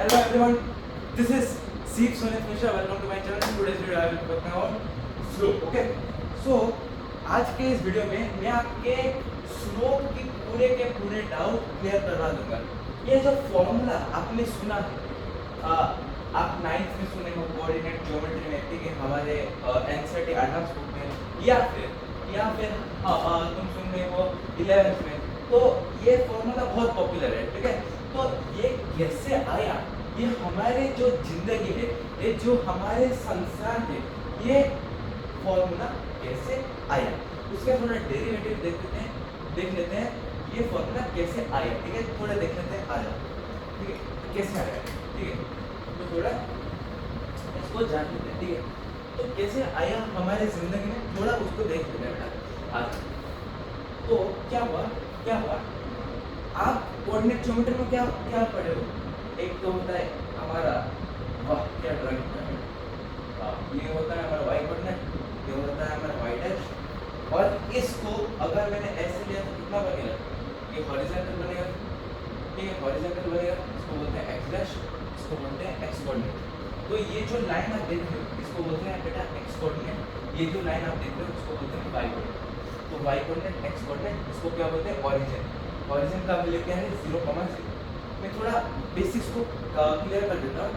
Hello everyone, this is Seep Sunit Mishra. Welcome to my channel. Today's video I will be talking about slope. Okay, so आज के इस video में मैं आपके slope की पूरे के पूरे डाउट क्लियर करवा दूंगा। ये जो फॉर्मूला आपने सुना है, आप 9th में सुने हो कोऑर्डिनेट ज्योमेट्री में, ठीक है, हमारे एनसीईआरटी एडवांस बुक में, या फिर तुम सुन रहे हो 11th में। तो ये फॉर्मूला बहुत पॉपुलर है, ठीक है। तो ये कैसे आया, ये हमारे जो जिंदगी है, ये जो हमारे संसार है, ये फॉर्मूला कैसे आया, उसका थोड़ा डेरिवेटिव देख लेते हैं ये फॉर्मूला कैसे आया, ठीक है। थोड़ा देख लेते हैं, आया, ठीक है, कैसे आया, ठीक है। तो थोड़ा इसको जान लेते हैं, ठीक है। तो कैसे आया हमारे जिंदगी में, थोड़ा उसको देख लेते हैं बेटा आज। तो क्या हुआ आप कोऑर्डिनेट ज्योमेट्री में क्या क्या पढ़े हो? एक तो होता है हमारा, वाह क्या ड्राइंग है, ये होता है हमारा वाई कोऑर्डिनेट, ये होता है हमारा वाई डैश, और इसको अगर मैंने ऐसे लिया तो कितना बनेगा, ये हॉरिजॉन्टल बनेगा, ठीक है, हॉरिजॉन्टल बनेगा, इसको बोलते हैं एक्स डैश, इसको बोलते हैं एक्स कोऑर्डिनेट। तो ये जो लाइन आप देख रहे हो इसको बोलते हैं बेटा एक्स कोऑर्डिनेट, ये जो लाइन आप देख रहे हो इसको बोलते हैं वाई कोऑर्डिनेट। तो वाई कोऑर्डिनेट एक्स कोऑर्डिनेट, इसको क्या बोलते हैं, ओरिजिन। ओरिजिन का वैल्यू क्या है, 0,0। मैं थोड़ा बेसिक्स को क्लियर कर देता हूँ।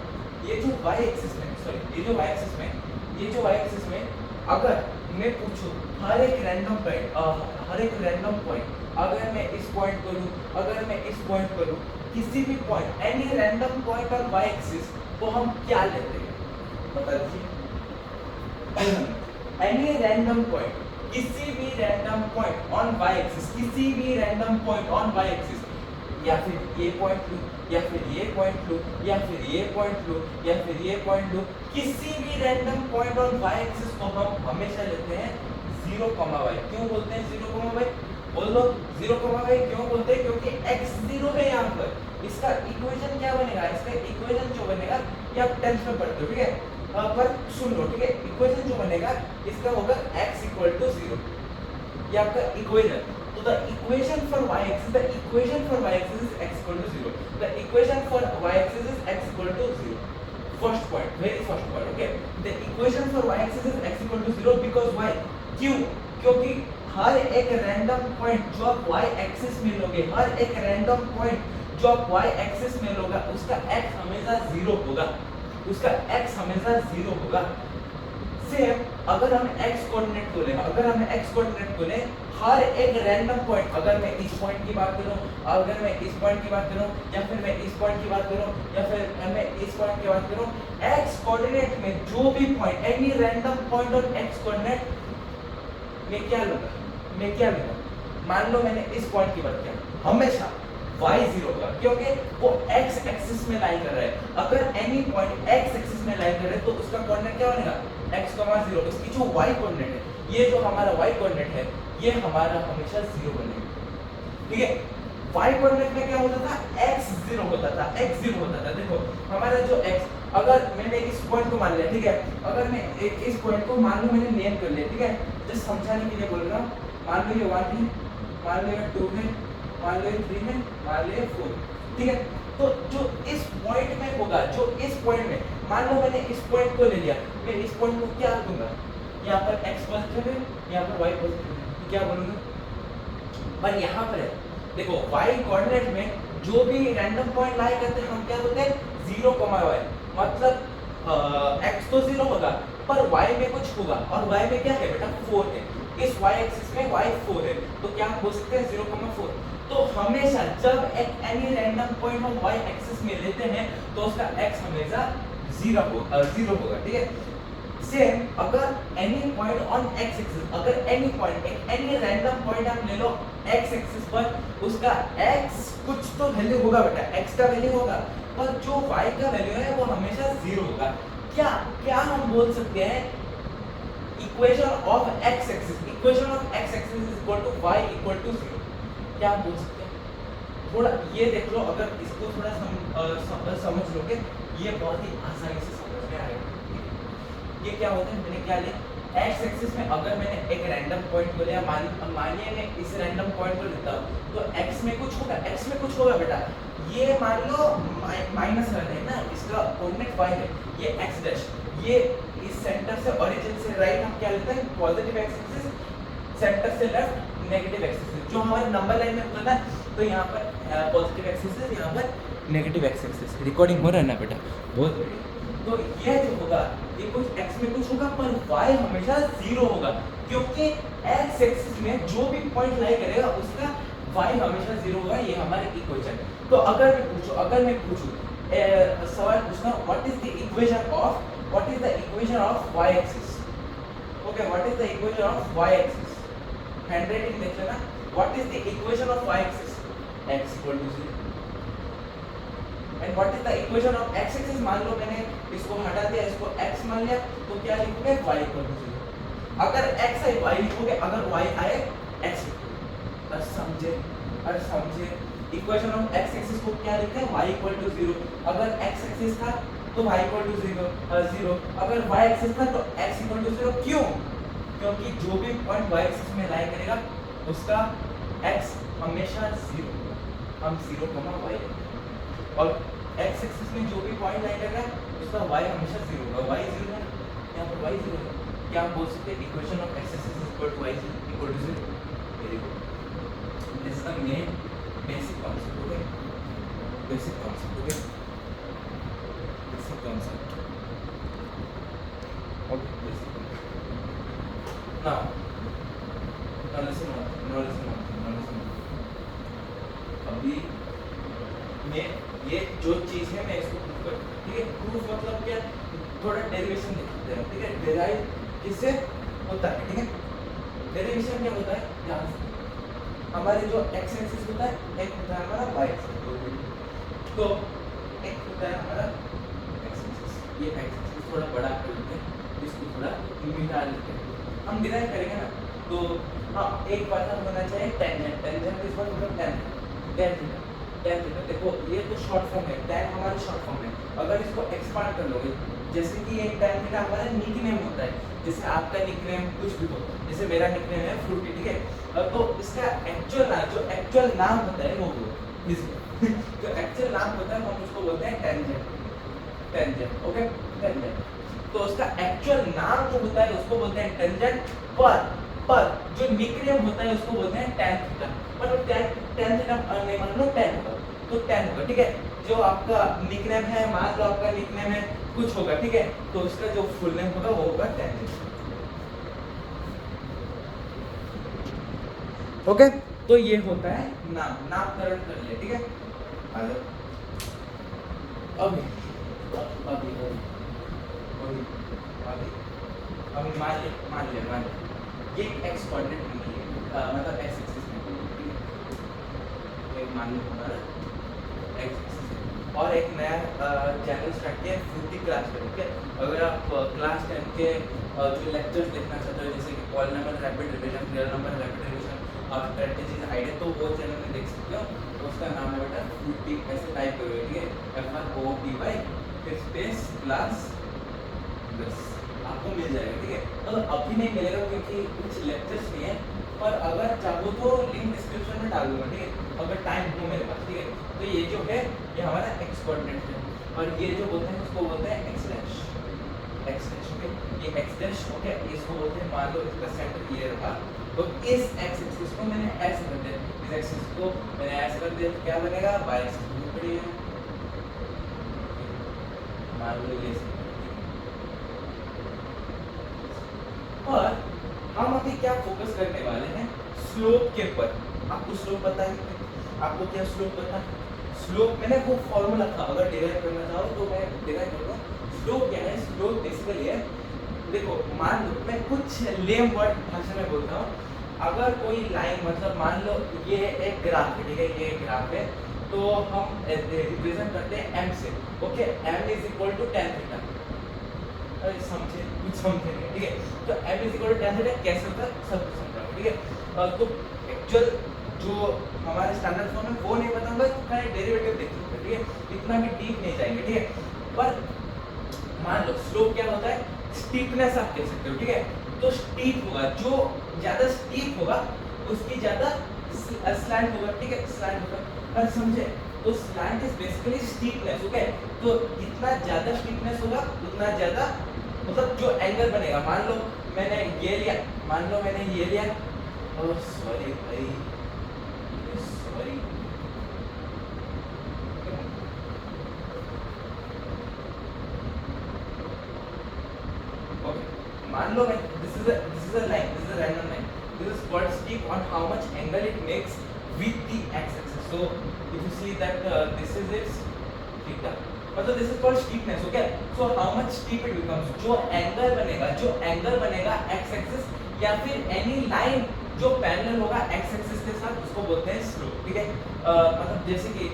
ये जो वाई एक्सिस में, ये जो वाई एक्सिस में अगर मैं पूछूं हर एक रैंडम पॉइंट, अगर मैं इस पॉइंट को लूं, अगर मैं इस पॉइंट को लूं, किसी भी point, any random point on y axis को हम क्या लेते हैं, बता दीजिए। एनी रैंडम पॉइंट, किसी भी random point on y axis, किसी भी random point on y axis, या फिर ये पॉइंट लूं, या फिर ये पॉइंट लूं, या फिर ये पॉइंट लूं, या फिर ये पॉइंट लूं, किसी भी random point on y axis को हम हमेशा लेते हैं 0,y। क्यों बोलते हैं 0,y? बोल दो 0,y क्यों बोलते हैं? क्योंकि x 0 है यहाँ पर। इसका इक्वेशन क्या बनेगा, इसका इक्वेशन जो बनेगा, ये आप 10th में पढ़ते हो, ठीक है। पर सुन लो, ठीक है, इक्वेशन जो बनेगा इसका होगा x = 0, ये आपका इक्वेशन। तो the equation for y axis, is x = 0, the equation for y axis is x = 0। First point, very first point, okay. The equation for y axis is x = 0 because why, क्यों? क्योंकि हर एक random point जो आप y axis में लोगे, हर एक random point जो आप y एक्सिस में लोगे, उसका x हमेशा 0 होगा, उसका x हमेशा 0 होगा। सेम अगर हम x कोऑर्डिनेट को लें, हर एक रैंडम पॉइंट, अगर मैं इस पॉइंट की बात करूं, अगर मैं इस पॉइंट की बात करूं, या फिर मैं इस पॉइंट की बात करूं, या फिर मैं इस पॉइंट की बात करूं, x कोऑर्डिनेट में जो भी point, any random point on x coordinate मैं क्या लूंगा, मान लो मैंने इस पॉइंट की बात किया, हमेशा y 0 होगा, क्योंकि वो x एक्सिस में लाइन कर रहा है। अगर एनी पॉइंट x एक्सिस में लाइन कर रहा है तो उसका कोऑर्डिनेट क्या बनेगा, x, 0। इसकी जो y कोऑर्डिनेट है, ये जो हमारा y कोऑर्डिनेट है, ये हमारा हमेशा 0 बनेगा, ठीक है। y कोऑर्डिनेट में क्या होता था, x 0 होता था। देखो हमारा जो x, अगर मैंने इस पॉइंट को मान लिया, ठीक है, अगर मैं इस पॉइंट को मान लो मैंने नेम कर लिया, ठीक है, जस्ट समझाने के लिए बोल रहा हूँ। मान लो ये 1 है, मान लो ये 2 है, मान लो ये 3 है, मान लो ये 4, ठीक है। तो जो इस पॉइंट में होगा, जो इस पॉइंट में, मान लो मैंने इस पॉइंट को ले लिया, मैं इस पॉइंट को क्या दूंगा, यहाँ पर x पॉजिटिव है, यहाँ पर y पॉजिटिव है, तो क्या बोलूंगा, पर यहाँ पर है, देखो y कोऑर्डिनेट में जो भी रैंडम पॉइंट लाई करते हैं हम क्या बोलते हैं, 0,y, मतलब x तो 0 होगा पर y में कुछ होगा, और y में क्या है बेटा, 4 है। इस y एक्सिस में y 4 है, तो क्या हम बोल सकते हैं 0,4। तो हमेशा जब एक एनी रैंडम पॉइंट हम y एक्सिस में लेते हैं तो उसका x हमेशा 0 होगा, ठीक है। सेम अगर any point on x axis, अगर any point, any random point आप ले लो x एक्सिस पर, उसका x कुछ तो वैल्यू होगा बेटा, x का वैल्यू होगा, पर जो y का वैल्यू है वो हमेशा 0 होगा। क्या हम बोल सकते हैं, equation of x axis is equal to y equal to 0, क्या आप बोल सकते हैं? थोड़ा ये देख लो, अगर इसको थोड़ा समझ लोगे, ये बहुत ही आसानी से समझ में आएगा। ये क्या होता है, मैंने क्या लिया, एक्स एक्सिस में अगर मैंने एक रैंडम पॉइंट को लिया, मानिए मैं इस रैंडम पॉइंट को लेता हूँ, तो एक्स में कुछ होगा बेटा। ये मान लो माइनस रहता है ना, इसका कोऑर्डिनेट y है, ये x डैश, ये इस सेंटर से ओरिजिन से राइट हम क्या लेते हैं पॉजिटिव x एक्सिस, सेंटर से लेफ्ट नेगेटिव x एक्सिस, जो हमारे नंबर लाइन में होता है। तो यहाँ पर पॉजिटिव x एक्सिस, यहाँ पर नेगेटिव x एक्सिस। रिकॉर्डिंग हो रहा है ना बेटा, बहुत बढ़िया। तो ये जो होगा ये कुछ x में कुछ होगा पर y हमेशा 0 होगा, क्योंकि x एक्सिस में जो भी पॉइंट लाई करेगा उसका y हमेशा 0 होगा। ये हमारे इक्वेशन। तो अगर मैं पूछूं सवाल पूछना, what is the equation of y axis? Okay, what is the equation of y axis? Handwriting देख लेना। What is the equation of y axis? x = 0। And what is the equation of x axis? मान लो मैंने इसको हटा दिया, इसको x मान लिया, तो क्या लिखोगे y = 0। अगर x है y लिखोगे, अगर y आए x लिखोगे। और समझे इक्वेशन ऑफ x एक्सिस को क्या लिखते हैं y = 0। अगर x एक्सिस था तो y = 0, अगर y एक्सिस था तो x = 0। क्यों? क्योंकि जो भी पॉइंट y एक्सिस में लाई करेगा उसका x हमेशा 0, हम 0, y, और x एक्सिस में जो भी पॉइंट लाई करेगा उसका y हमेशा 0 होगा। y 0 है, यहाँ पर y 0 है। क्या हम बोल सकते हैं equation of x axis y = 0? Very good, this is the main basic concept. Okay, basic concept. Okay, basic concept. Okay, basic concept. Now listen. अभी मैं ये जो चीज है मैं इसको प्रूफ कर, ठीक है। प्रूफ मतलब क्या, थोड़ा डेरिवेशन देखते हैं, ठीक है। डेराइव किससे होता है, ठीक है। डेरिवेशन क्या होता है, ध्यान से हमारे जो x एक्सिस होता है, एक होता है हमारा y एक्सिस। तो एक होता है हमारा x एक्सिस, ये x एक्सिस थोड़ा बड़ा कर लेते हैं, इसको थोड़ा मिटा लेते हैं, हम डिराइव करेंगे ना। तो हाँ, एक बात होना चाहिए टेंजेंट इस बार मतलब tan थीटा। देखो ये तो शॉर्ट फॉर्म है, tan हमारी शॉर्ट फॉर्म है। अगर इसको एक्सपांड कर लोगे, जैसे कि एक tan थीटा हमारा निकनेम होता है, जैसे आपका निकनेम कुछ भी हो, जैसे मेरा निकनेम है फ्रूटी, ठीक है। तो इसका एक्चुअल नाम होता है वो जो एक्चुअल नाम होता है हम उसको बोलते हैं टेंजेंट। Okay, tangent. तो उसका एक्चुअल नाम जो होता है उसको बोलते हैं टेंजेंट, पर जो निकनेम होता है उसको बोलते हैं tan थीटा। मतलब tan थीटा नहीं, मान लो tan होगा तो tan होगा, ठीक है। जो आपका निकनेम है, मान लो आपका निकनेम है कुछ होगा, ठीक है, तो उसका जो फुल नेम होगा वो होगा tan थीटा। ओके, तो ये होता है नामकरण कर लिया, ठीक है। अभी मान लिया ये x कोऑर्डिनेट नहीं है, मतलब x एक्सिस में, ठीक है। एक मान लो हमारा x एक्सिस और एक नया चैनल स्टार्ट किया फ्रूटी क्लास में, ठीक है। अगर आप क्लास 10 के जो लेक्चर्स देखना चाहते हो, जैसे कि polynomial rapid revision, real number rapid revision और स्ट्रेटजीज आइडिया, तो वो चैनल में देख सकते हो। तो उसका नाम है बेटा फ्रूटी, ऐसे टाइप करोगे, ठीक है, FROOTY फिर स्पेस क्लास 10, आपको मिल जाएगा, ठीक है। मतलब अभी नहीं मिलेगा क्योंकि कुछ लेक्चर्स नहीं है, पर अगर चाहो तो लिंक डिस्क्रिप्शन में डाल दूंगा, ठीक है, अगर टाइम हो मेरे पास, ठीक है। तो ये जो है ये हमारा x कोऑर्डिनेट है, और ये जो बोलते हैं उसको बोलते हैं x डैश, ओके। ये x डैश, ओके, इसको बोलते हैं, मान लो इसका सेंटर ये रहा, तो इस x एक्सिस को मैंने ऐसे कर दिया, इस एक्सिस को मैंने ऐसे कर दिया, तो क्या बनेगा y एक्सिस बहुत बड़ी है, मान लो ये। और हम अभी क्या फोकस करने वाले हैं, स्लोप के ऊपर। आपको स्लोप पता है? आपको क्या स्लोप पता है? स्लोप मैंने वो फॉर्मूला था, अगर डिराइव करना चाहो तो मैं डिराइव कर रहा हूँ। स्लोप क्या है? स्लोप बेसिकली है, देखो मान लो मैं कुछ लेम वर्ड भाषा में बोलता हूँ। अगर कोई लाइन, मतलब मान लो ये एक ग्राफ है, ठीक है, ये एक ग्राफ है, तो हम रिप्रेजेंट करते हैं m से, ओके। m = tan थीटा, समझे? कुछ समझे नहीं, ठीक है। तो m = tan थीटा कैसे होता है सब कुछ समझा, ठीक है। तो एक्चुअल जो हमारे स्टैंडर्ड फॉर्म है वो नहीं बताऊंगा, खाली डेरिवेटिव देख लो, ठीक है, इतना भी डीप नहीं जाएंगे, ठीक है। पर मान लो स्लोप क्या होता है, स्टीपनेस आप कह सकते हो, ठीक है। तो स्टीप होगा, जो ज्यादा स्टीप होगा उसकी ज्यादा स्लैंट होगा, ठीक है, स्लैंट होगा। और समझे तो slant is basically steepness, okay. तो जितना ज्यादा स्टीपनेस होगा उतना ज्यादा मतलब जो एंगल बनेगा। मान लो मैंने ये लिया, मान लो मैंने ये लिया, ओह सॉरी भाई, सॉरी, ओके। मान लो मैं this is a line, this is a random line, this is called steep on how much angle it makes with the x axis. So if you see that this is its theta, मतलब this is called steepness, okay. So how much steep it becomes, जो angle बनेगा x axis या फिर any line जो parallel होगा x axis के साथ, उसको बोलते हैं स्लोप, ठीक है। मतलब जैसे कि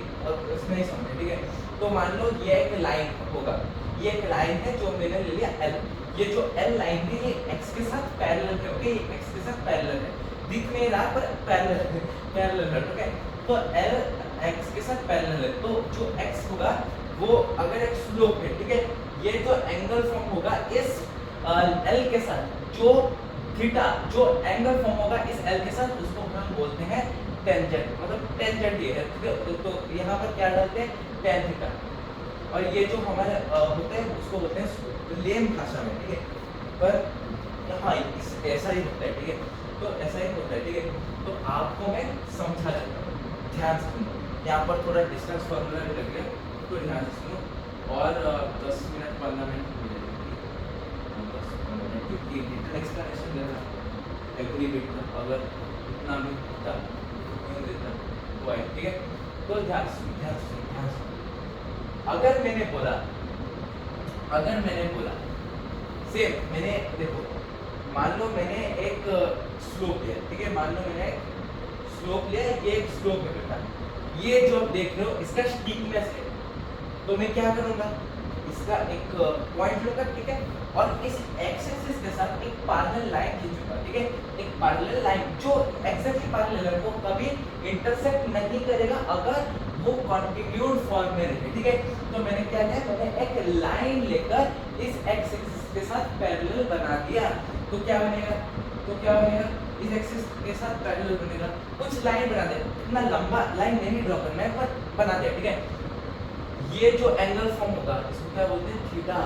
इसमें ही समझे, ठीक है। तो मान लो ये एक लाइन होगा, ये एक लाइन है जो मैंने ले लिया एल, ये जो एल लाइन है ये एक्स के साथ पैरेलल है, ओके। ये एक्स के साथ पैरेलल है, दिख नहीं रहा पर पैरेलल है, ओके। तो एल एक्स के साथ पैरेलल है, तो जो एक्स होगा वो अगर एक स्लोप है, ठीक है। ये जो एंगल फॉर्म होगा इस एल के साथ, जो थीटा जो एंगल फॉर्म होगा इस एल के साथ, उसको हम बोलते हैं टेंजेंट, मतलब टेंजेंट ये है, ठीक है। तो यहाँ पर क्या डालते हैं, टेन थीटा, और ये जो हमारे होते हैं उसको बोलते हैं लेम भाषा में, ठीक है। पर हाँ ऐसा ही होता है, ठीक है। तो ऐसा ही होता है, ठीक है। तो आपको मैं समझा देता हूँ, ध्यान से सुनो। यहाँ पर थोड़ा डिस्टेंस फॉर्मूला भी लग गया, तो ध्यान से सुनो। और 10 मिनट 15 मिनट क्योंकि डिटेल एक्सप्लेनेशन देना एवरी बिट का, अगर इतना भी होता क्यों देता वो है, ठीक है। तो ध्यान से अगर मैंने बोला सेम, मैंने देखो मान लो मैंने एक स्लोप लिया, ठीक है। मान लो मैंने एक स्लोप लिया, ये एक स्लोप है बेटा, ये जो आप देख रहे हो इसका स्टीपनेस है, तो मैं क्या करूंगा, इसका एक पॉइंट लूंगा, ठीक है। और इस एक्स एक्सिस के साथ एक पैरेलल लाइन खींचूंगा, ठीक है। एक पैरेलल लाइन जो एग्जैक्टली पैरेलल है, वो कभी इंटरसेक्ट नहीं करेगा अगर वो कॉन्टिन्यूड फॉर्म में रहे, ठीक है। तो मैंने क्या किया, मैंने एक लाइन लेकर इस एक्स एक्सिस के साथ पैरेलल बना दिया, तो क्या बनेगा, इस एक्सिस के साथ पैरेलल बनेगा, कुछ लाइन बना दे, इतना लंबा लाइन नहीं ड्रॉ करना है पर बना दिया, ठीक है। ये जो एंगल फॉर्म होगा इसको क्या बोलते हैं, थीटा,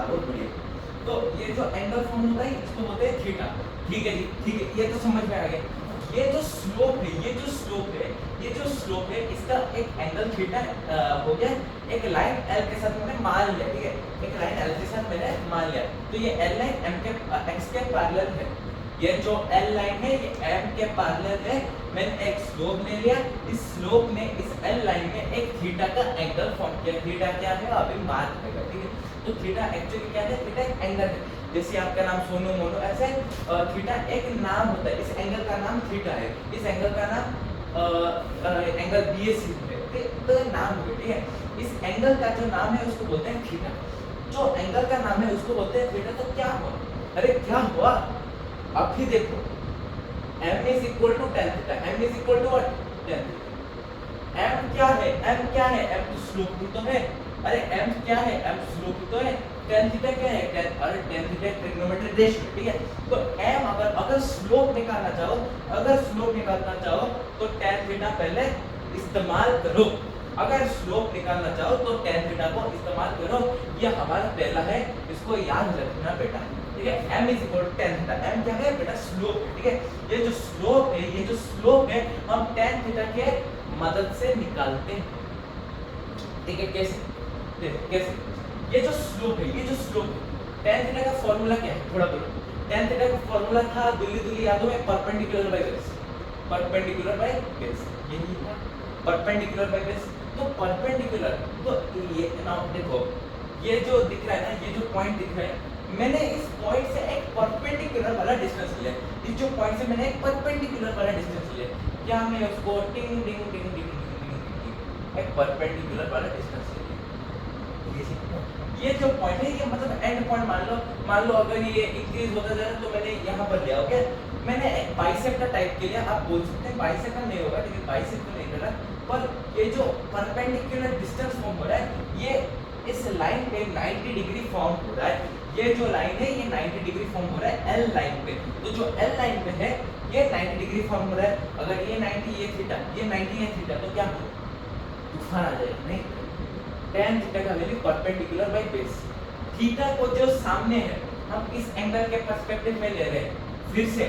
बहुत बढ़िया। तो ये जो एंगल फॉर्म होता है इसको बोलते हैं थीटा, ठीक है जी, ठीक है। ये तो समझ में आ गया। ये जो स्लोप है, इसका एक एंगल थीटा हो गया, एक लाइन एल के साथ मैंने मान लिया, ठीक है। एक लाइन एल के साथ मैंने मान लिया, तो ये एल लाइन एम के एक्स के पैरेलल है, ये जो एल लाइन है ये एम के पैरेलल है। मैंने एक स्लोप ले लिया, इस स्लोप ने इस एल लाइन में एक थीटा का एंगल फॉर्म किया। थीटा क्या है अभी मार्क करेगा, ठीक है। तो थीटा एक्चुअली क्या है, थीटा एक एंगल है, जैसे आपका नाम सोनू मोनू, ऐसे थीटा एक नाम होता है, इस एंगल का नाम थीटा है, इस एंगल का नाम एंगल बीएसी है, तो नाम हो गया, ठीक है। इस एंगल का जो नाम है उसको बोलते हैं थीटा, जो एंगल का नाम है उसको बोलते हैं थीटा। तो क्या हुआ, अरे क्या हुआ, अब भी देखो m is equal to tan theta, m is equal to what, tan theta। m क्या है, m तो स्लोप ही तो है, अरे m क्या है, m स्लोप ही तो है। tan थीटा क्या है, अरे tan थीटा ट्रिग्नोमेट्रिक रेशियो, ठीक है। तो m अगर स्लोप निकालना चाहो तो tan थीटा पहले इस्तेमाल करो, अगर स्लोप निकालना चाहो तो tan थीटा को इस्तेमाल करो। ये हमारा पहला है, इसको याद रखना बेटा, ठीक है। m is equal to tan theta, m क्या है बेटा, स्लोप है, ठीक है। ये जो स्लोप है हम tan थीटा के मदद से निकालते हैं, ठीक है। कैसे, ये जो स्लोप है, tan थीटा का फॉर्मूला क्या है, थोड़ा बोलो। tan थीटा का फॉर्मूला था दुल्ली यादों में, परपेंडिकुलर बाय बेस, यही था, परपेंडिकुलर बाय बेस। तो परपेंडिकुलर, तो ये नाउ देखो, ये जो दिख रहा है ना, ये जो पॉइंट दिख रहा है, मैंने इस पॉइंट से एक परपेंडिकुलर वाला डिस्टेंस लिया, इस जो पॉइंट से मैंने एक परपेंडिकुलर वाला डिस्टेंस लिया, क्या मैं उसको टिंग टिंग टिंग टिंग एक परपेंडिकुलर वाला डिस्टेंस लिया। ये जो पॉइंट है ये मतलब एंड पॉइंट मान लो अगर ये इंक्रीज होता जाए तो मैंने यहाँ पर लिया, ओके। मैंने एक बाइसेक्ट का टाइप के लिए, आप बोल सकते हैं बाइसेक्ट का नहीं होगा, ठीक है, बाइसेक्ट तो नहीं कर रहा, पर ये जो परपेंडिकुलर डिस्टेंस फॉर्म हो रहा है ये इस लाइन पे 90 डिग्री फॉर्म हो रहा है। ये जो लाइन है ये 90 डिग्री फॉर्म हो रहा है एल लाइन पे। तो जो एल लाइन पे है ये 90 डिग्री फॉर्म हो रहा है। अगर ये 90 ये थीटा, ये 90 ये थीटा, तो क्या हो तूफान आ जाएगा नहीं। tan थीटा का value perpendicular by base. Theta को जो सामने है हम इस एंगल के पर्सपेक्टिव में ले रहे हैं। फिर से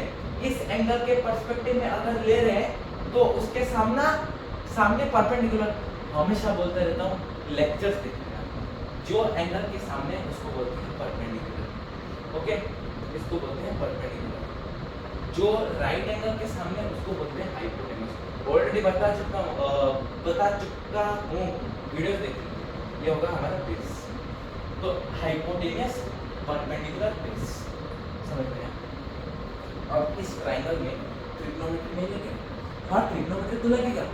इस एंगल के पर्सपेक्टिव में अगर ले रहे हैं तो उसके सामने परपेंडिकुलर, हमेशा बोलते रहता हूँ लेक्चर्स देखना, जो एंगल के सामने उसको बोलते हैं परपेंडिकुलर। ओके, इसको बोलते हैं परपेंडिकुलर। जो राइट एंगल के सामने उसको बोलते हैं हाइपोटेन्यूज। ऑलरेडी बता चुका हूँ वीडियो देखिए। ये होगा हमारा बेस। तो हाइपोटेन्यूज परपेंडिकुलर बेस, समझ में आया? अब इस ट्रायंगल में ट्रिग्नोमेट्री नहीं लगेगा। हाँ, ट्रिग्नोमेट्री तो लगेगा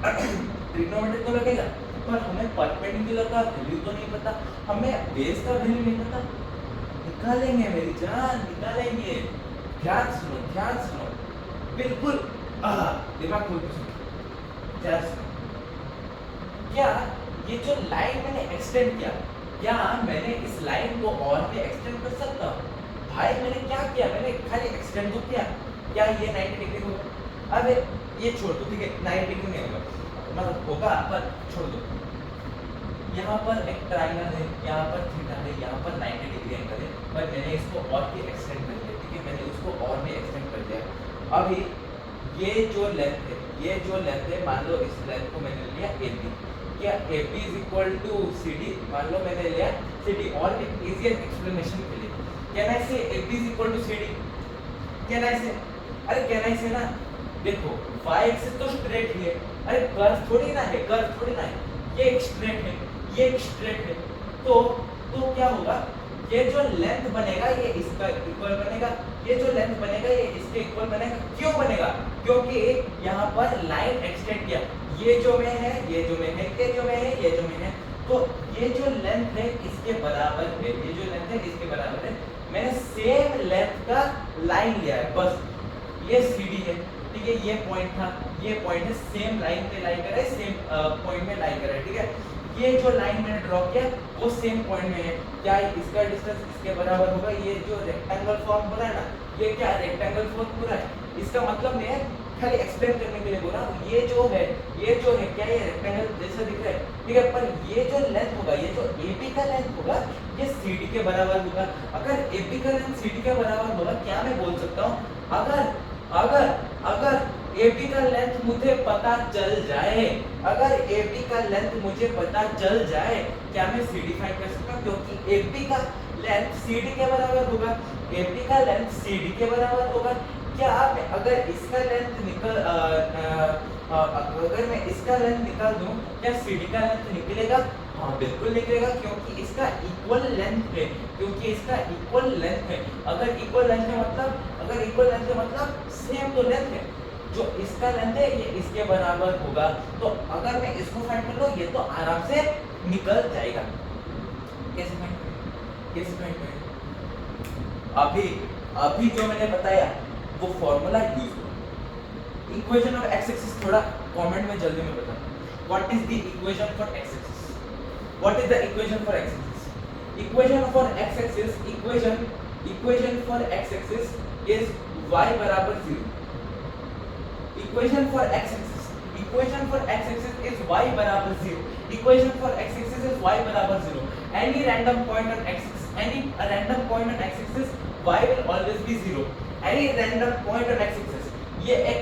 ट्रिग्नोमेट्री तो लगेगा, पर हमें परपेंडिकुलर का वैल्यू तो नहीं पता, हमें बेस का वैल्यू नहीं पता। निकालेंगे मेरी जान, निकालेंगे। ध्यान सुनो बिल्कुल दिमाग खोल के सुनो, ध्यान सुनो। क्या ये जो लाइन मैंने एक्सटेंड किया, क्या मैंने इस लाइन को और भी एक्सटेंड कर सकता हूँ? भाई मैंने क्या किया, मैंने खाली एक्सटेंड तो किया। क्या ये 90 डिग्री होगा? अबे ये छोड़ दो, ठीक है 90 डिग्री नहीं होगा, मतलब होगा पर छोड़ दो। यहाँ पर एक ट्रायंगल है, यहाँ पर थीटा है, यहाँ पर 90 डिग्री एंगल है, पर मैंने इसको और भी एक्सटेंड कर दिया। ठीक है, मैंने उसको और भी एक्सटेंड कर दिया। अभी ये जो लेंथ है, मान लो इस लेंथ को मैंने लिया AB। क्या AB is equal to CD? मान लो मैंने लिया CD। और एक इजियर एक्सप्लेनेशन के लिए can I say AB is equal to CD? Can I say? अरे कैन आई से ना, देखो y एक्सिस तो स्ट्रेट ही है। अरे कर्व थोड़ी ना है, कर्व थोड़ी ना है, ये एक स्ट्रेट है, ये एक स्ट्रेट है। तो क्या होगा, ये जो लेंथ बनेगा ये इसका इक्वल बनेगा, ये जो लेंथ बनेगा ये इसके इक्वल बनेगा। क्यों बनेगा? क्योंकि यहाँ पर लाइन एक्सटेंड किया, ये जो में है, ये जो में है, ये जो में है, ये जो में है, तो ये जो लेंथ है इसके बराबर है, ये जो लेंथ है इसके बराबर है। मैंने सेम लेंथ का लाइन लिया है, बस ये CD है, ठीक है, ये पॉइंट था, ये पॉइंट है, सेम लाइन पे लाई कर रहा है, सेम पॉइंट में लाई कर रहा है, ठीक है। ये जो लाइन मैंने ड्रॉ किया वो सेम पॉइंट में है। क्या इसका डिस्टेंस इसके बराबर होगा? ये जो रेक्टेंगल फॉर्म हो रहा है ना, ये क्या रेक्टेंगल फॉर्म पूरा है। इसका मतलब मैं खाली एक्सप्लेन करने के लिए बोल रहा हूँ। ये जो है क्या ये रेक्टेंगल जैसा दिख रहा है, ठीक है, पर ये जो लेंथ होगा, ये जो AB का लेंथ होगा, ये CD के बराबर होगा। अगर AB का लेंथ CD के बराबर होगा, क्या मैं बोल सकता हूँ, अगर AB का लेंथ मुझे पता चल जाए, अगर AB का लेंथ मुझे पता चल जाए, क्या मैं CD फाइंड कर सकता हूँ? क्योंकि AB का लेंथ CD के बराबर होगा, AB का लेंथ CD के बराबर होगा। क्या अगर इसका लेंथ अगर मैं इसका लेंथ निकाल दूं, क्या CD का लेंथ निकलेगा? हाँ बिल्कुल निकलेगा, क्योंकि इसका इक्वल लेंथ है, अगर इक्वल लेंथ है मतलब सेम तो लेंथ है। जो इसका लेंथ है ये इसके बराबर होगा। तो अगर मैं इसको फाइंड कर लूं, ये तो आराम से निकल जाएगा। कैसे फाइंड करें? अभी जो मैंने बताया वो फॉर्मूला यूज करो। इक्वेशन ऑफ x एक्सिस थोड़ा कमेंट में जल्दी में बता। What is the equation for x axis? What is the equation for x axis? Equation for x axis, equation for x axis is y बराबर 0। Equation for x axis is y बराबर 0। Equation for x axis is y बराबर 0। Any random point on x axis y will always be 0। Any random point on x axis, ये एक,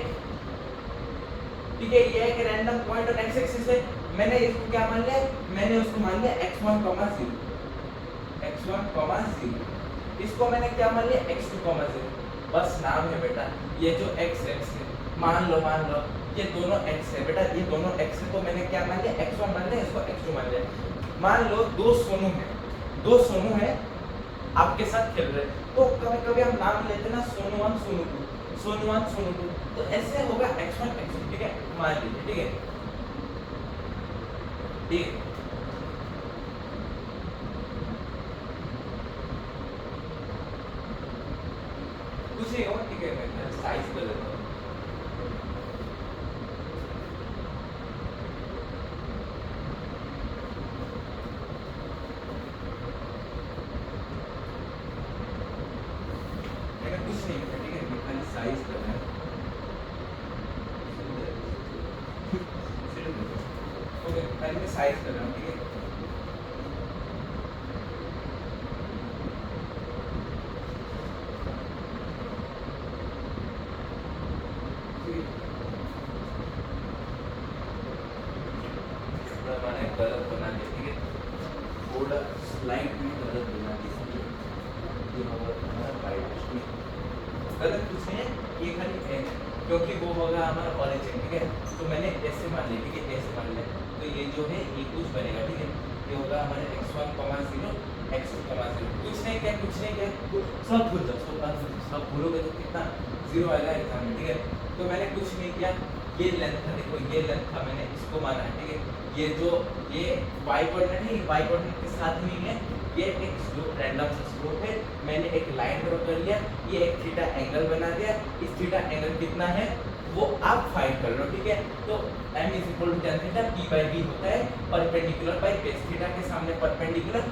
ठीक है, ये एक random point on x axis है। मैंने इसको क्या मान लिया? मैंने उसको मान लिया x1, 0। इसको मैंने क्या मान लिया? x2, 0। बस नाम है बेटा, ये जो x है मान लो ये दोनों x है बेटा, ये दोनों x है, तो मैंने क्या मान लिया? x1 मान लिया, इसको x2 मान लिया। मान लो दो सोनू है आपके साथ खेल रहे, तो कभी हम नाम लेते ना, सोनू 1, सोनू 2, तो ऐसे होगा x1, x2, ठीक है, मान लीजिए, ठीक है। कुछ नहीं होगा, ठीक है, मैं साइज कर लेता हूँ। खाली मैं साइज कर रहा हूँ, ठीक है। मैंने गलत बना दिया, ठीक है, थोड़ा स्लाइड में गलत बना दिया, गलत कुछ नहीं है, ये खाली है क्योंकि वो होगा हमारा ऑरिजिन, ठीक है। तो मैंने ऐसे मान लिया, ठीक है, ऐसे मान लिया, तो ये जो है ये कुछ बनेगा, ठीक है, ये होगा हमारे x1, 0 x2, 0 कुछ नहीं क्या, कुछ नहीं क्या, सब भूल जाओ, सब भूलोगे तो कितना 0 आएगा एग्जाम में, ठीक है। तो मैंने कुछ नहीं किया, ये लेंथ था, देखो ये लेंथ था, मैंने इसको माना है, ठीक है। ये जो ये y कोऑर्डिनेट है, ये y कोऑर्डिनेट के साथ नहीं है, ये एक स्लोप, रैंडम सा स्लोप है, मैंने एक लाइन ड्रॉ कर लिया, ये एक थीटा एंगल बना दिया, इस थीटा एंगल कितना है वो आप फाइंड कर लो, ठीक है। तो m = tan थीटा, p/b होता है परपेंडिकुलर बाय बेस, थीटा के सामने परपेंडिकुलर,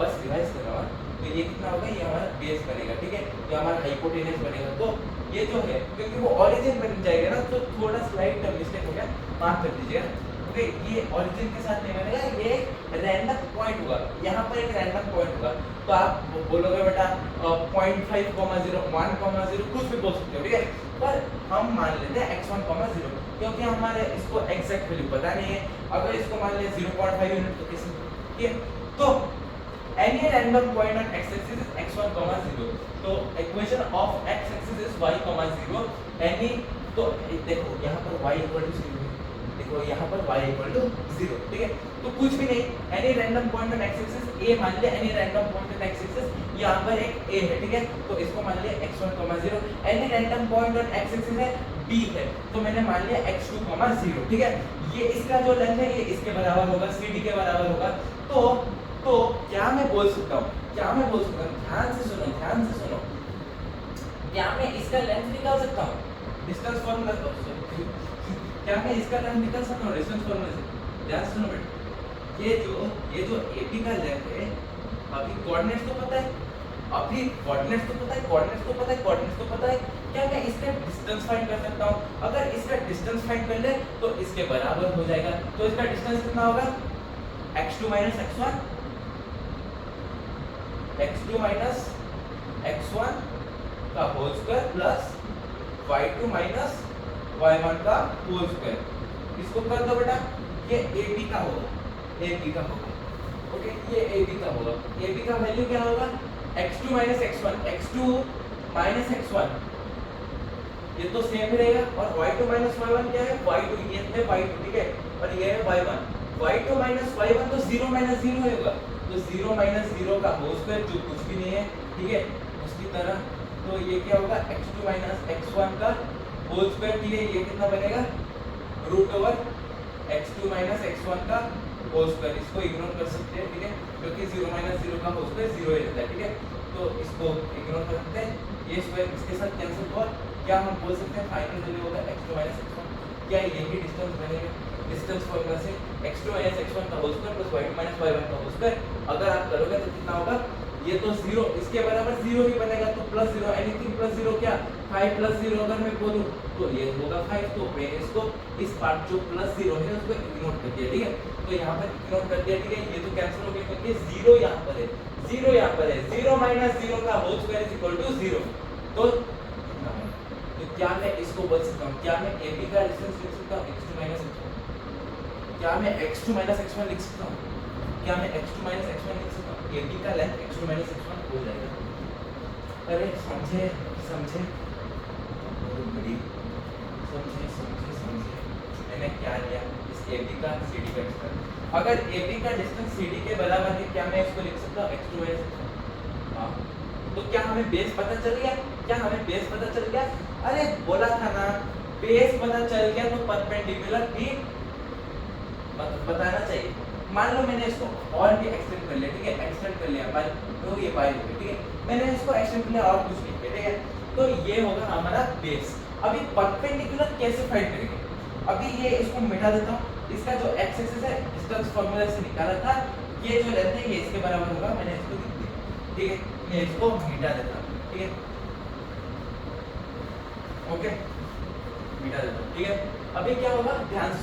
बस रिवाइज कर रहा हूं। तो ये कितना होगा, ये हमारा बेस बनेगा, ठीक है, ये हमारा हाइपोटेनस बनेगा। तो ये जो है क्योंकि वो ओरिजिन बन जाएगा ना, तो थोड़ा स्लाइड मिस्टेक हो गया, माफ कर दीजिएगा। ओके, ये ओरिजिन के साथ नहीं बनेगा, ये रैंडम पॉइंट होगा, यहाँ पर एक रैंडम पॉइंट होगा। तो आप बोलोगे बेटा 0.5, 0, 1, 0 कुछ भी बोल सकते हो, ठीक है, पर हम मान लेते हैं x1, 0 क्योंकि हमारे इसको एग्जैक्ट वैल्यू पता नहीं है। अगर इसको मान ले 0.5 यूनिट तो किसी, ठीक है। तो any random point on x-axis is x1, 0, तो equation of x-axis is y, 0, any, तो देखो यहाँ पर y = 0, देखो यहाँ पर y = 0, ठीक है। तो कुछ भी नहीं, any random point on x axis a मान लिया, any random point on x axis यहाँ पर एक a है, ठीक है, तो इसको मान लिया x1, 0, any random point on x axis है b है, तो मैंने मान लिया x2, 0, ठीक है। ये इसका जो लेंथ है ये इसके बराबर होगा, CD के बराबर होगा। तो क्या मैं बोल सकता हूँ, ध्यान से सुनो, क्या मैं इसका लेंथ निकाल सकता हूँ डिस्टेंस फार्मूला से? क्या मैं इसका लेंथ निकाल सकता हूँ डिस्टेंस फार्मूला से? ध्यान से सुनो बेटा, ये जो AP का लेंथ है, अभी कोऑर्डिनेट्स तो पता है, कोऑर्डिनेट्स तो पता है, क्या मैं इसका डिस्टेंस फाइंड कर सकता हूँ? अगर इसका डिस्टेंस फाइंड कर ले तो इसके बराबर हो जाएगा। तो इसका डिस्टेंस कितना होगा, x2 - x1, x2 - x1 का whole square plus y2 - y1 का होल स्क्वायर। इसको कर दो बेटा, ये AB का होगा, ओके, ये AB का होगा। AB का वैल्यू क्या होगा, x2 - x1, ये तो सेम ही रहेगा, और y2 - y1 क्या है, y2, ये है y2, ठीक है, और ये है y1, y2 - y1 तो 0 - 0 होगा, तो 0 - 0 का होल स्क्वायर जो कुछ भी नहीं है, ठीक है, उसकी तरह। तो ये क्या होगा, x2 - x1 का होल स्क्वायर, ठीक है, ये कितना बनेगा, √x2 - x1 का होल स्क्वायर। इसको इग्नोर कर सकते हैं, ठीक है, क्योंकि 0 - 0 का होल स्क्वायर 0 ही रहता है, ठीक है, तो इसको इग्नोर कर सकते हैं। ये स्क्वायर इसके साथ कैंसिल हुआ, क्या हम बोल सकते हैं फाइनल वैल्यू होगा x2 - x1, क्या यही डिस्टेंस बनेगा डिस्टेंस फार्मूला से, x2 - x1 का whole square plus y2 - y1 का होल स्क्वायर। अगर आप करोगे तो कितना होगा, ये तो 0 इसके बराबर 0 ही बनेगा, तो +0, एनीथिंग +0 क्या, 5 + 0 अगर मैं बोलूं तो ये होगा 5। तो मैंने इसको इस पार्ट जो +0 है उसको इग्नोर कर दिया, ठीक है, तो यहाँ पर इग्नोर कर दिया, ठीक है, ये तो कैंसिल हो गया क्योंकि 0 यहाँ पर है, 0 - 0 का होल स्क्वायर = 0। तो क्या मैं इसको बोल सकता हूँ, क्या मैं AB का डिस्टेंस लिख सकता हूँ x2 - x1, क्या मैं x2 - x1 लिख सकता हूँ, क्या मैं x2 - x1 लिख सकता हूँ, AB का लेंथ x2 - x1 हो जाएगा। अरे समझे, मैंने क्या लिया, इस AB का CD का डिस्टेंस, अगर AB का डिस्टेंस CD के बराबर है, क्या मैं इसको लिख सकता हूँ x2 - x1? हाँ, तो क्या हमें बेस पता चल गया, अरे बोला था ना, बेस पता चल गया तो परपेंडिकुलर भी बताना चाहिए। मान लो मैंने इसको और भी एक्सटेंड कर लिया, ठीक है, तो ये y हो गया, ठीक है, मैंने इसको एक्सटेंड कर लिया और कुछ नहीं किया, ठीक है, तो ये होगा हमारा बेस। अभी परपेंडिकुलर कैसे फाइंड करेंगे, अभी ये इसको मिटा देता हूँ, इसका जो x एक्सिस है डिस्टेंस फार्मूला से निकाला था, ये जो लेंथ है ये इसके बराबर होगा, मैंने इसको लिख दिया, ठीक है, मैं इसको मिटा देता हूँ, ठीक है, ओके, मिटा देता हूँ, ठीक है। अभी क्या होगा, ध्यान से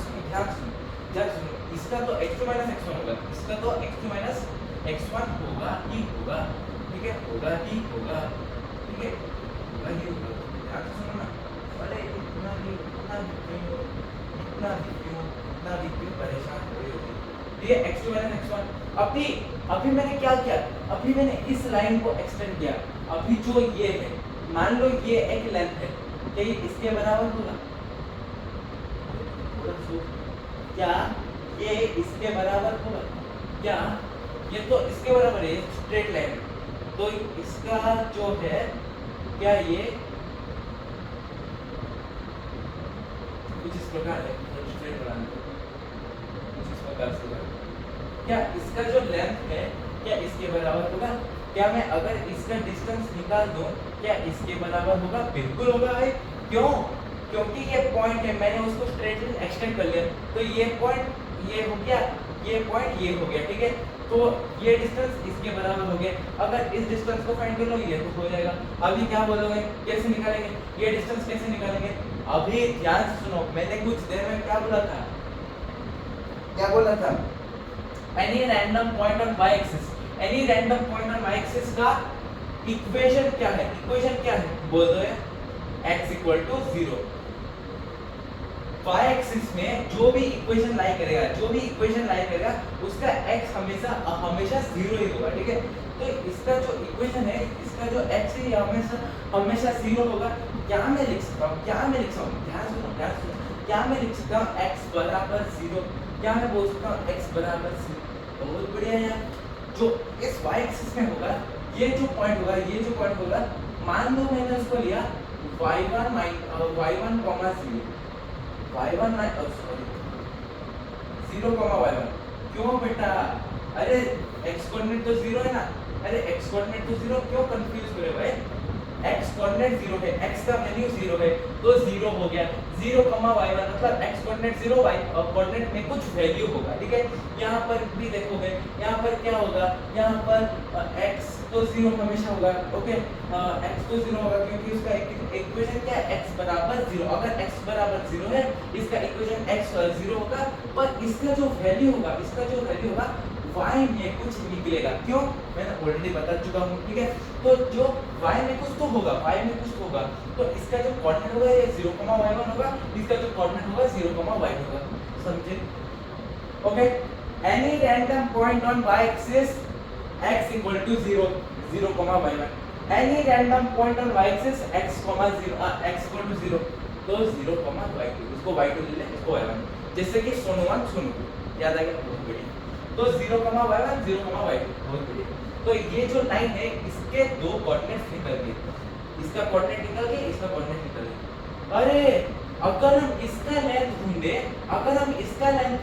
सुनो, इसका तो x2 माइनस x1 होगा, इसका तो x2 माइनस x1 होगा ही होगा, ठीक है, होगा ही होगा, ठीक है, होगा ही होगा। ध्यान से सुनो ना, अरे इतना भी परेशान हो रही होगी। ये x2 माइनस x1 अभी मैंने क्या किया, अभी मैंने इस लाइन को एक्सटेंड किया। अभी जो ये है, मान लो ये एक लेंथ है, क्या ये इसके बराबर होगा? क्या ये इसके बराबर होगा? क्या ये तो इसके बराबर है, स्ट्रेट लाइन है, तो इसका जो है क्या ये कुछ इस प्रकार है, स्ट्रेट बनाने को कुछ इस प्रकार से होगा। क्या इसका जो लेंथ है क्या इसके बराबर होगा? क्या मैं अगर इसका डिस्टेंस निकाल दूं क्या इसके बराबर होगा? बिल्कुल होगा भाई। क्यों? क्योंकि ये पॉइंट है, मैंने उसको स्ट्रेट लाइन एक्सटेंड कर लिया, तो ये पॉइंट ये हो गया, ये पॉइंट ये हो गया, ठीक है, तो ये डिस्टेंस इसके बराबर हो गया। अगर इस डिस्टेंस को फाइंड कर लो ये तो हो जाएगा। अभी क्या बोलोगे, कैसे निकालेंगे ये डिस्टेंस, कैसे निकालेंगे? अभी ध्यान से सुनो, मैंने कुछ देर में क्या बोला था, क्या बोला था? Any random point on y axis, any random point on y axis का इक्वेशन क्या है? इक्वेशन क्या है बोल दो यार, x equal to 0। y axis में जो भी इक्वेशन लाई करेगा, जो भी इक्वेशन लाई करेगा उसका x हमेशा 0 ही होगा, ठीक है। तो इसका जो इक्वेशन है, इसका जो x है हमेशा 0 होगा। क्या मैं लिख सकता हूँ, क्या मैं लिख सकता हूँ, ध्यान सुनो, क्या मैं लिख सकता हूँ x बराबर 0, क्या मैं बोल सकता हूँ x बराबर 0? बहुत बढ़िया यार। जो इस y एक्सिस में होगा, ये जो पॉइंट होगा, ये जो पॉइंट होगा, मान लो मैंने उसको लिया y1 0 y1। क्यों बेटा? अरे x कोऑर्डिनेट तो 0 है ना, अरे x कोऑर्डिनेट तो 0, क्यों कंफ्यूज हो रहे भाई? x कोऑर्डिनेट 0 है, x का वैल्यू 0 है, तो 0 हो गया। 0 y1 मतलब x कोऑर्डिनेट 0, y कोऑर्डिनेट में कुछ वैल्यू होगा, ठीक है। यहाँ पर भी देखोगे, यहाँ पर क्या होगा, यहाँ पर x तो 0 हमेशा होगा, ओके, x तो 0 होगा क्योंकि उसका इक्वेशन क्या है, x बराबर 0। अगर x बराबर 0 है, इसका इक्वेशन x 0 होगा, पर इसका जो वैल्यू होगा, इसका जो वैल्यू होगा y में कुछ निकलेगा। क्यों? मैंने ऑलरेडी बता चुका हूँ, ठीक है। तो जो y में कुछ तो होगा, y में कुछ तो होगा, तो इसका जो कोऑर्डिनेट होगा ये 0, y1 होगा, इसका जो कोऑर्डिनेट होगा 0, y होगा। समझे? Okay. Any random point on y axis x equal to 0, y1। Any random point on y axis x equal to 0, तो 0, y2। इसको y2 ले ले, इसको y1, जैसे कि सोनू 1 सोनू 2, याद आ गया? बहुत बढ़िया। तो 0, y1 0, y2, बहुत बढ़िया। तो ये जो लाइन है इसके दो कोऑर्डिनेट्स निकल गए, इसका कोऑर्डिनेट निकल गया, इसका कोऑर्डिनेट निकल गया। अरे अगर हम इसका लेंथ ढूंढे, अगर हम इसका लेंथ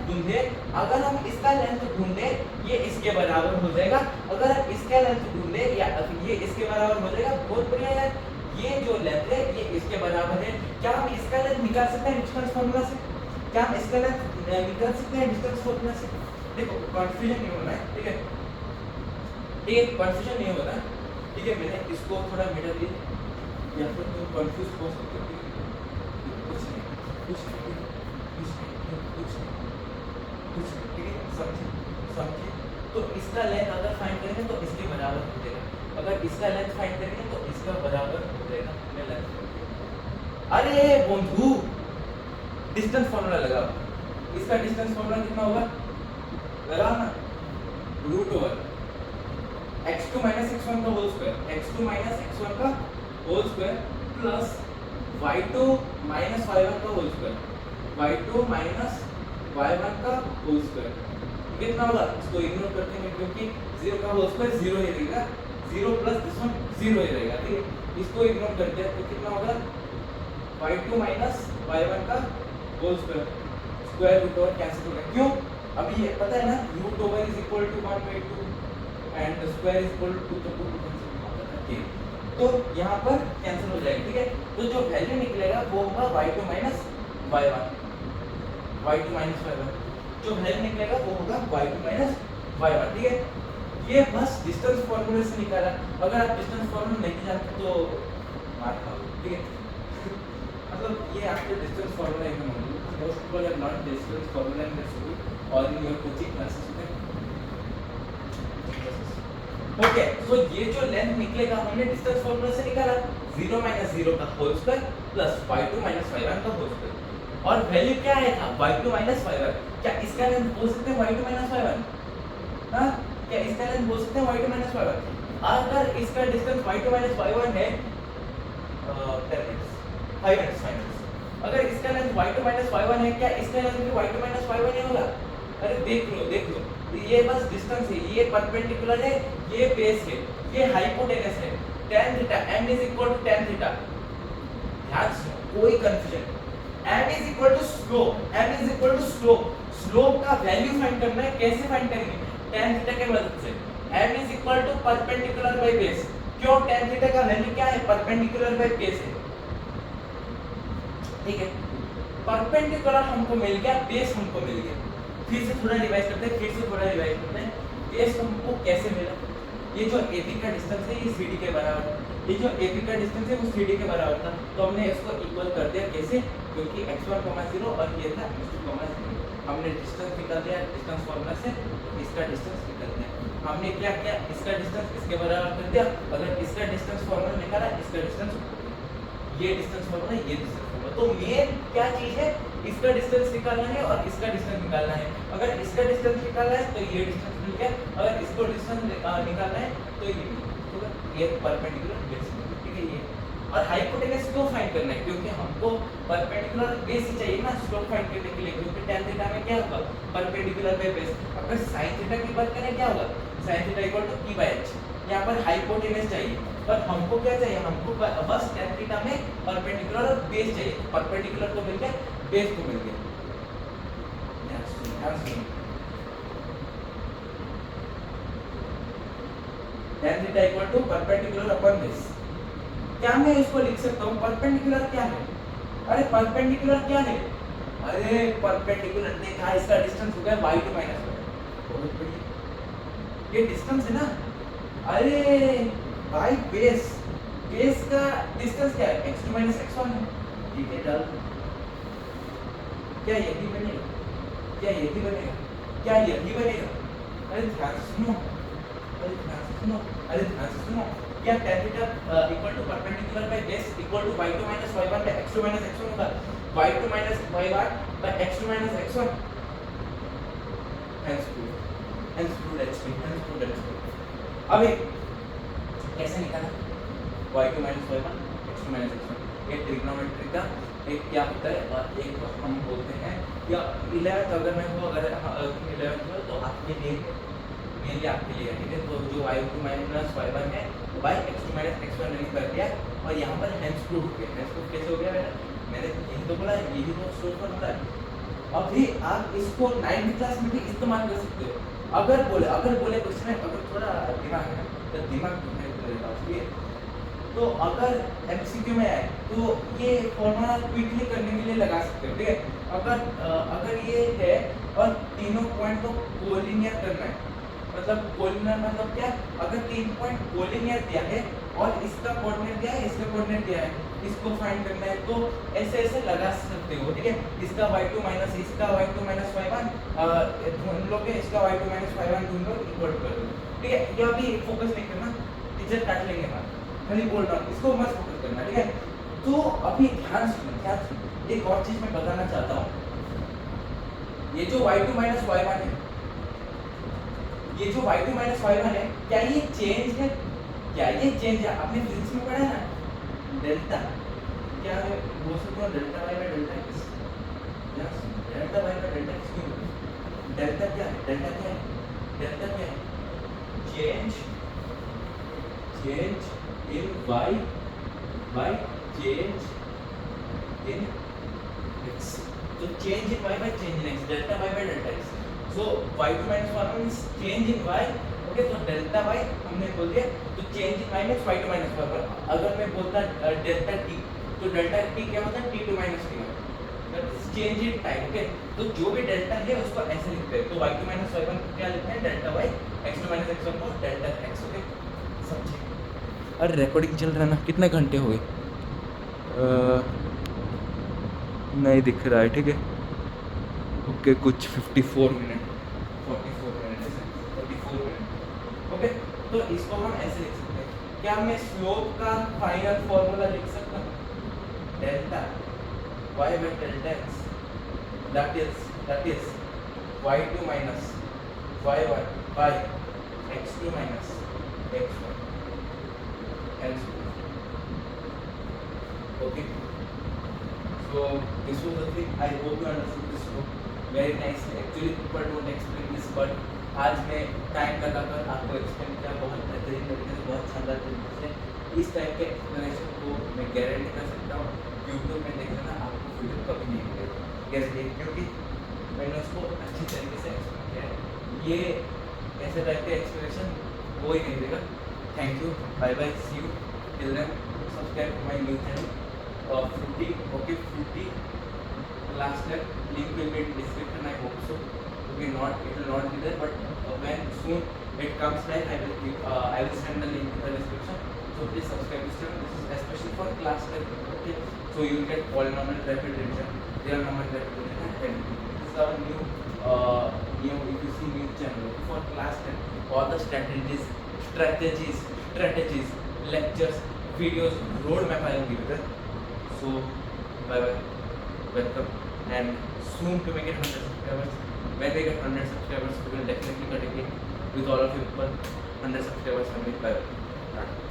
ढूंढे ये इसके बराबर हो जाएगा। अगर हम इसका लेंथ ढूंढे या ये इसके बराबर हो जाएगा। बहुत बढ़िया यार, ये जो लेंथ है ये इसके बराबर है। क्या हम इसका लेंथ निकाल सकते हैं डिस्टेंस फार्मूला से? क्या हम इसका लेंथ निकाल सकते हैं डिस्टेंस फार्मूला से? देखो कंफ्यूजन नहीं होना है, ठीक है, ठीक है, कंफ्यूजन नहीं होना, ठीक है। मैंने इसको थोड़ा मिटा दिया, या फिर तुम कंफ्यूज हो सकते हो, कुछ नहीं, ठीक है, समझे? तो इसका लेंथ अगर फाइंड करेंगे तो इसके बराबर हो जाएगा, अगर इसका लेंथ फाइंड करेंगे तो इसका बराबर हो जाएगा। मैं लेंथ, अरे बंधु डिस्टेंस फार्मूला लगाओ। इसका डिस्टेंस फार्मूला कितना होगा? लगाओ ना, √ओवर x2 माइनस x1 का whole square, x2 minus x1 का whole square plus y2 minus y1 का whole square, y2 minus y1 का होल स्क्वायर। कितना होगा? इसको इग्नोर करते हैं क्योंकि 0 का होल स्क्वायर 0 ही रहेगा, 0 प्लस दिस वन 0 ही रहेगा, ठीक है। इसको इग्नोर करते हैं तो कितना होगा? y2 माइनस y1 का whole square, square root over cancel हो गया। क्यों? अभी ये पता है ना, root over is equal to 1/2 and square is equal to 2, ठीक, तो यहाँ पर कैंसिल हो जाएगा, ठीक है। तो जो वैल्यू निकलेगा वो होगा y2 minus y1, y2 minus y1, जो वैल्यू निकलेगा वो होगा y2 माइनस y1, ठीक है। ये बस डिस्टेंस फार्मूले से निकाला। अगर आप डिस्टेंस फार्मूला नहीं जानते तो मार खाओ, ठीक है। मतलब ये आपके डिस्टेंस फार्मूला एकदम most people have not distance formula in their school, और in your coaching classes. Okay, so ये जो लेंथ निकलेगा हमने डिस्टेंस फार्मूला से निकाला 0 - 0 का whole square plus y2 - y1 का होल स्क्वायर। और वैल्यू क्या है था y2 - y1। क्या इसका लेंथ बोल सकते हैं y2 - y1? हां, क्या इसका लेंथ बोल सकते हैं y2 - y1? अगर इसका डिस्टेंस y2 - y1 है 10 मिनट्स 5 मिनट्स 5 मिनट्स। अगर इसका लेंथ y2 - y1 है, क्या इसका लेंथ भी y2 - y1 ही होगा? अरे देख लो ये बस डिस्टेंस है, ये परपेंडिकुलर है, ये बेस है, ये हाइपोटेनस है। tan theta m = tan theta. ध्यान से कोई कंफ्यूजन। m = slope. स्लोप का वैल्यू फाइंड करना है, कैसे फाइंड करेंगे? tan थीटा के मदद से। m = perpendicular by base. क्यों? tan थीटा का वैल्यू क्या है? परपेंडिकुलर बाय बेस है। ठीक है, परपेंडिकुलर हमको मिल गया, बेस हमको मिल गया। फिर से थोड़ा रिवाइज करते हैं। बेस हमको कैसे मिला? ये जो AB का डिस्टेंस है ये CD के बराबर है। ये जो AB का डिस्टेंस है वो CD के बराबर था, तो हमने इसको इक्वल कर दिया। कैसे? क्योंकि x1, 0 और ये था x2, 0। हमने डिस्टेंस निकाल दिया डिस्टेंस फार्मूला से, इसका डिस्टेंस निकाल दिया। हमने क्या किया? इसका डिस्टेंस इसके बराबर कर दिया। अगर इसका डिस्टेंस फार्मूला निकाला, इसका डिस्टेंस ये डिस्टेंस फार्मूला, ये डिस्टेंस फार्मूला। तो मेन क्या चीज है? इसका डिस्टेंस निकालना है और इसका डिस्टेंस निकालना है। अगर इसका डिस्टेंस निकालना है तो ये डिस्टेंस मिल गया, अगर इसको डिस्टेंस निकालना है तो ये मिल गया। ये परपेंडिकुलर बेस, ठीक है। ये और हाइपोटेनस क्यों फाइंड करना है? क्योंकि हमको परपेंडिकुलर बेस ही चाहिए ना स्लोप फाइंड करने के लिए। क्योंकि tan थीटा में क्या होगा? Perpendicular by base. अगर sin थीटा की बात करें क्या होगा? sin theta = p/h। यहाँ पर हाइपोटेनस चाहिए, पर हमको क्या चाहिए? हमको बस tan थीटा में परपेंडिकुलर और बेस चाहिए। परपेंडिकुलर तो मिल गया, बेस को मिल गया। tan theta = perpendicular upon base. क्या मैं इसको लिख सकता हूँ? परपेंडिकुलर क्या है? अरे परपेंडिकुलर क्या है? अरे परपेंडिकुलर ने कहा इसका डिस्टेंस हो गया y2 - y1। बहुत बढ़िया, ये डिस्टेंस है ना। अरे भाई बेस का डिस्टेंस क्या है? x2 - x1 है। ठीक है, डाल दो। क्या यही बनेगा? अरे ध्यान से सुनो। क्या tan theta = perpendicular by base = y2 - y1 by x2 - x1 होगा। y2 - y1 by x2 - x1। hence proved अभी कैसे निकाला? y2 - y1 x2 - x1। ये ट्रिग्नोमेट्री का एक क्या होता है और एक हम बोलते हैं या 11th अगर मैं हूँ, अगर 11th में तो आपके लिए मेनली आपके लिए, ठीक है। तो जो y2 - y1 है वो बाय x2 - x1 मैंने कर दिया और यहाँ पर hence proved हो गया। hence proved कैसे हो गया? मैंने यही तो बोला, यही तो स्लोप फॉर्मूला है। अभी आप इसको 9th क्लास में भी इस्तेमाल कर सकते हो। अगर बोले क्वेश्चन में अगर थोड़ा दिमाग है तो दिमाग तो अगर MCQ में आए तो ये फॉर्मूला क्विकली करने के लिए लगा सकते हो, ठीक है। अगर ये है और तीनों पॉइंट को कोलिनियर करना है, मतलब कोलिनियर मतलब क्या? अगर 3 पॉइंट कोलिनियर दिया है और इसका कोऑर्डिनेट दिया है, इसका कोऑर्डिनेट दिया है, इसको फाइंड करना है तो ऐसे लगा सकते हो, ठीक है। इसका y2 - इसका y2 - y1 ढूंढ लोगे, इसका y2 - y1 ढूंढ लो, इक्वल कर दो, ठीक है। ये अभी फोकस नहीं करना, टीचर काट लेंगे बात, खाली बोल रहा हूँ, इसको मत फोकस करना, ठीक है। तो अभी ध्यान सुनो। एक और चीज मैं बताना चाहता हूँ। ये जो y2 - y1 है, क्या ये चेंज है? आपने फिजिक्स में पढ़ा है ना, डेल्टा क्या है? बोल सकते हो डेल्टा y में डेल्टा x। डेल्टा y में डेल्टा x क्यों? डेल्टा क्या है? Change in y by change in x। तो change in y by change in x, delta y by delta x। So y2 - y1 means change in y, okay. तो delta y हमने बोल दिया, तो change in y means y2 - y1। अगर मैं बोलता delta t, तो डेल्टा t क्या होता है? t2 - t1, that is change in time, okay. तो जो भी डेल्टा है उसको ऐसे लिखते हैं, तो y2 - y1 को क्या लिखते हैं? डेल्टा y, x2 - x1 को डेल्टा x, ओके। समझे? अरे रिकॉर्डिंग चल रहा है ना, कितने घंटे हो गए? नहीं दिख रहा है, ठीक है। के कुछ 54 मिनट 44 मिनट 44 मिनट। ओके, तो इसको हम ऐसे लिख सकते हैं। क्या मैं स्लोप का फाइनल फॉर्मूला लिख सकता हूँ? Delta y by delta x, that is y2 minus y1 by x2 minus x1 and so on. Okay, so this was the thing. I hope you understood this book very nicely. Actually people don't explain this, but आज मैं time लगाकर आपको explain किया बहुत बेहतरीन तरीके से, बहुत शानदार तरीके से। इस टाइप के एक्सप्लेनेशन को मैं गारंटी कर सकता हूँ यूट्यूब में देख लेना, आपको वीडियो कभी नहीं मिलेगा गारंटी, क्योंकि मैंने उसको अच्छी तरीके से एक्सप्लेन किया है। ये ऐसे टाइप के एक्सप्लेनेशन कोई नहीं देगा। Thank you, bye bye, see you, till then subscribe to my new channel Fruity. Okay, Fruity class test link will be in description. I hope so. Okay, not it will not be there, but when soon it comes live, I will send the link in the description. So please subscribe this channel. This is especially for class test. Okay, so you will get polynomial rapid revision, real number rapid revision, and this is our new if you see new channel for class test. All the strategies, lectures, videos, roadmap I will give you. So bye bye, welcome, and soon to make it 100 subscribers. When we get 100 subscribers, we will definitely connect with all of you people. 100 subscribers, bye bye.